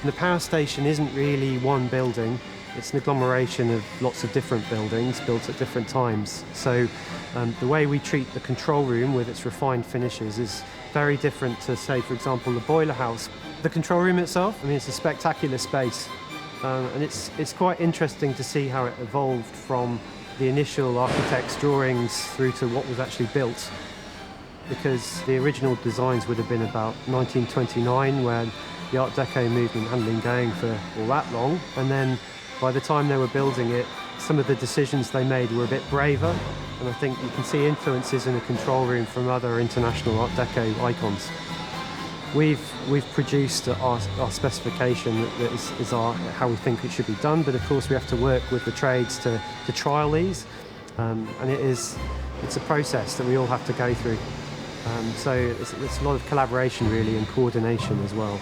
And the power station isn't really one building. It's an agglomeration of lots of different buildings built at different times. So the way we treat the control room with its refined finishes is very different to, say, for example, the boiler house. The control room itself, I mean, it's a spectacular space. And it's quite interesting to see how it evolved from the initial architect's drawings through to what was actually built. Because the original designs would have been about 1929, when the Art Deco movement hadn't been going for all that long. And then by the time they were building it, some of the decisions they made were a bit braver. And I think you can see influences in the control room from other international Art Deco icons. We've produced our specification that is how we think it should be done, but of course we have to work with the trades to trial these, and it's a process that we all have to go through. So it's a lot of collaboration really and coordination as well.